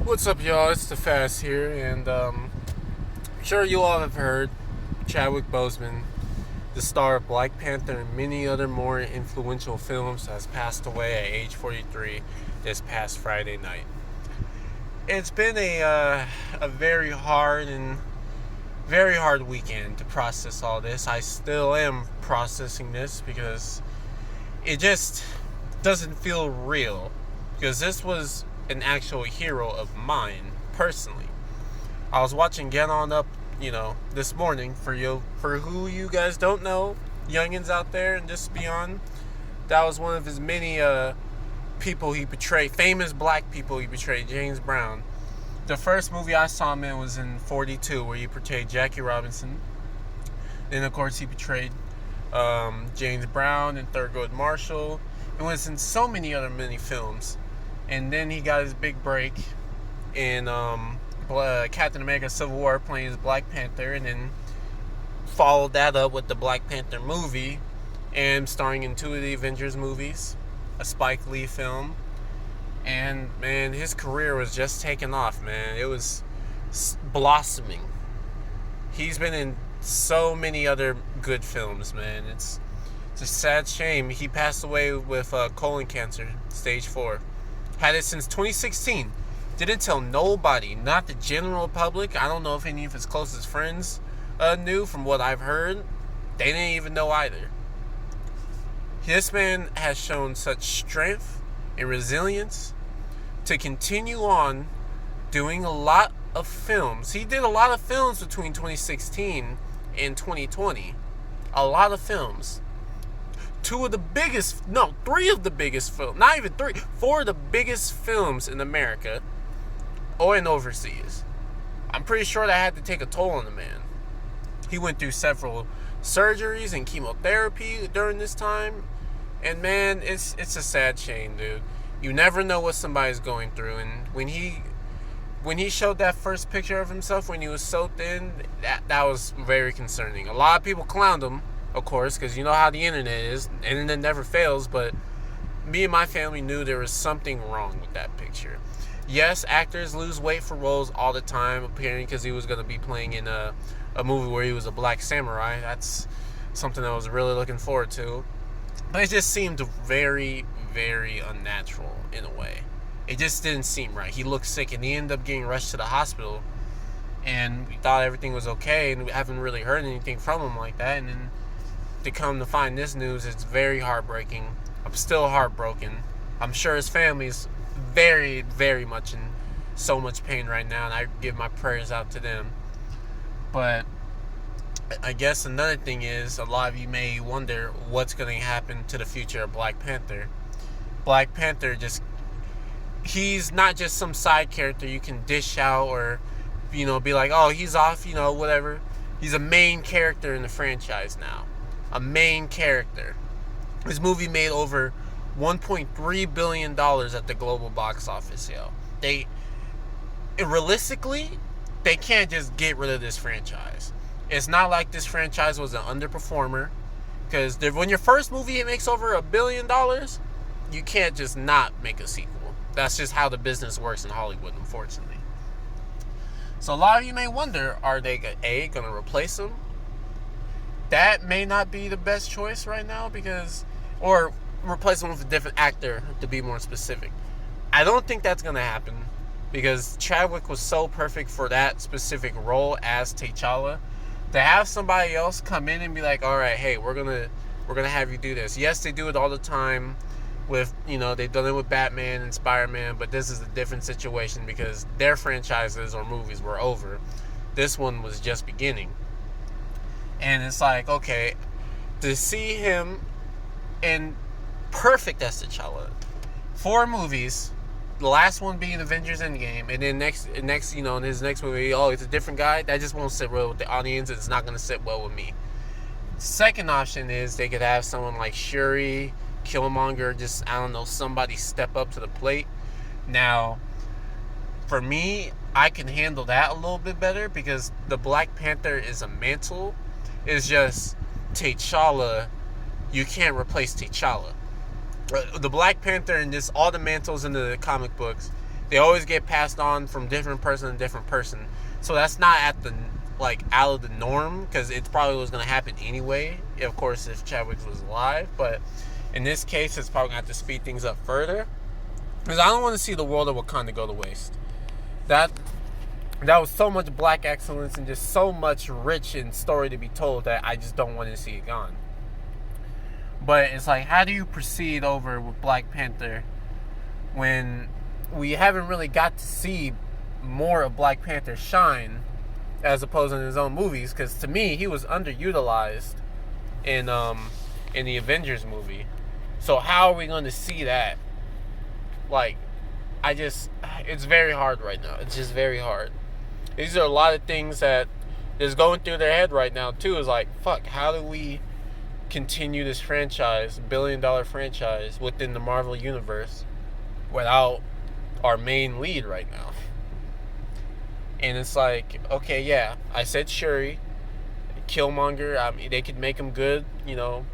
What's up, y'all? It's the Fast here, and I'm sure you all have heard Chadwick Boseman, the star of Black Panther and many other more influential films, has passed away at age 43 this past Friday night. It's been a very hard weekend to process all this. I still am processing this because it just doesn't feel real. Because this was an actual hero of mine personally. I was watching Get On Up, this morning for who you guys don't know, youngins out there and just beyond. That was one of his many people he portrayed, famous black people he portrayed, James Brown. The first movie I saw him in was in 42, where he portrayed Jackie Robinson. Then, of course, he portrayed James Brown and Thurgood Marshall. It was in so many films. And then he got his big break in Captain America Civil War, playing as Black Panther, and then followed that up with the Black Panther movie and starring in two of the Avengers movies, a Spike Lee film. And man, his career was just taking off, man. It was blossoming. He's been in so many other good films, man. It's a sad shame. He passed away with colon cancer, stage 4. Had it since 2016. Didn't tell nobody, not the general public. I don't know if any of his closest friends knew. From what I've heard, they didn't even know either. This man has shown such strength and resilience to continue on doing a lot of films. He did a lot of films between 2016 and 2020. A lot of films. Three of the biggest films, not even three, four of the biggest films in America or in overseas. I'm pretty sure that had to take a toll on the man. He went through several surgeries and chemotherapy during this time. And man, it's a sad shame, dude. You never know what somebody's going through. And when he showed that first picture of himself when he was so thin, that was very concerning. A lot of people clowned him, of course, because you know how the internet is. The internet never fails, but me and my family knew there was something wrong with that picture. Yes, actors lose weight for roles all the time, appearing because he was going to be playing in a movie where he was a black samurai. That's something I was really looking forward to. But it just seemed very, very unnatural in a way. It just didn't seem right. He looked sick, and he ended up getting rushed to the hospital. And we thought everything was okay, and we haven't really heard anything from him like that. And then to come to find this news, it's very heartbreaking. I'm still heartbroken. I'm sure his family's very, very much in so much pain right now, and I give my prayers out to them. But I guess another thing is, a lot of you may wonder what's going to happen to the future of Black Panther. Black Panther he's not just some side character you can dish out or, be like, oh, he's off, whatever. He's a main character in the franchise now. A main character. This movie made over $1.3 billion at the global box office, yo. Realistically, they can't just get rid of this franchise. It's not like this franchise was an underperformer. Because when your first movie makes over $1 billion, you can't just not make a sequel. That's just how the business works in Hollywood, unfortunately. So a lot of you may wonder, are they going to replace him? That may not be the best choice right now, or replace him with a different actor, to be more specific. I don't think that's going to happen, because Chadwick was so perfect for that specific role as T'Challa. To have somebody else come in and be like, all right, hey, we're gonna have you do this. Yes, they do it all the time with, they've done it with Batman and Spider-Man, but this is a different situation because their franchises or movies were over. This one was just beginning. And it's like, okay, to see him in perfect as T'Challa, 4 movies, the last one being Avengers Endgame, and then next, in his next movie, oh, it's a different guy, that just won't sit well with the audience. It's not going to sit well with me. Second option is they could have someone like Shuri, Killmonger, just, I don't know, somebody step up to the plate. Now, for me, I can handle that a little bit better because the Black Panther is a mantle. It's just T'Challa, you can't replace T'Challa. The Black Panther and just all the mantles in the comic books, They always get passed on from different person to different person. So that's not at the like out of the norm, because it probably was going to happen anyway. Of course, if Chadwick was alive, but in this case, it's probably going to have to speed things up further. Because I don't want to see the world of Wakanda go to waste. That was so much black excellence and just so much rich in story to be told that I just don't want to see it gone. But it's like, how do you proceed over with Black Panther when we haven't really got to see more of Black Panther shine as opposed to in his own movies? Because to me, he was underutilized in the Avengers movie. So how are we going to see that? Like, it's very hard right now. It's just very hard. These are a lot of things that is going through their head right now too. Is like, fuck, how do we continue this franchise, $1 billion franchise within the Marvel universe without our main lead right now? And it's like, okay, yeah, I said Shuri, Killmonger. I mean, they could make him good,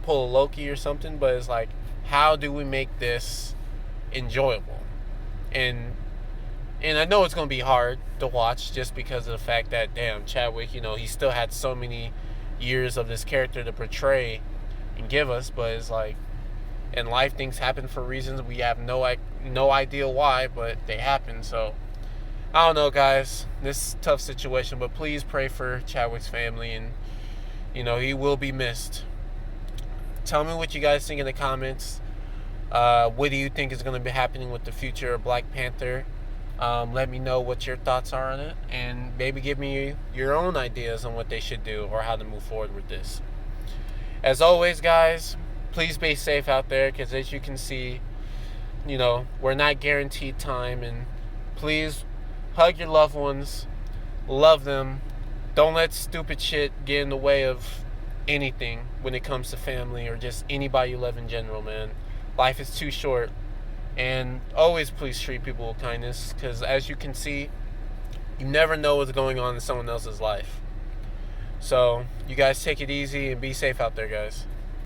pull a Loki or something. But it's like, how do we make this enjoyable? And I know it's going to be hard to watch just because of the fact that, damn, Chadwick, he still had so many years of this character to portray and give us. But it's like, in life, things happen for reasons we have no idea why, but they happen. So I don't know, guys. This is a tough situation, but please pray for Chadwick's family, and he will be missed. Tell me what you guys think in the comments. What do you think is going to be happening with the future of Black Panther? Let me know what your thoughts are on it, and maybe give me your own ideas on what they should do or how to move forward with this. As always, guys, please be safe out there, because as you can see, we're not guaranteed time. And please hug your loved ones, love them. Don't let stupid shit get in the way of anything when it comes to family or just anybody you love in general, man. Life is too short. And always please treat people with kindness, because as you can see, you never know what's going on in someone else's life. So you guys take it easy and be safe out there, guys.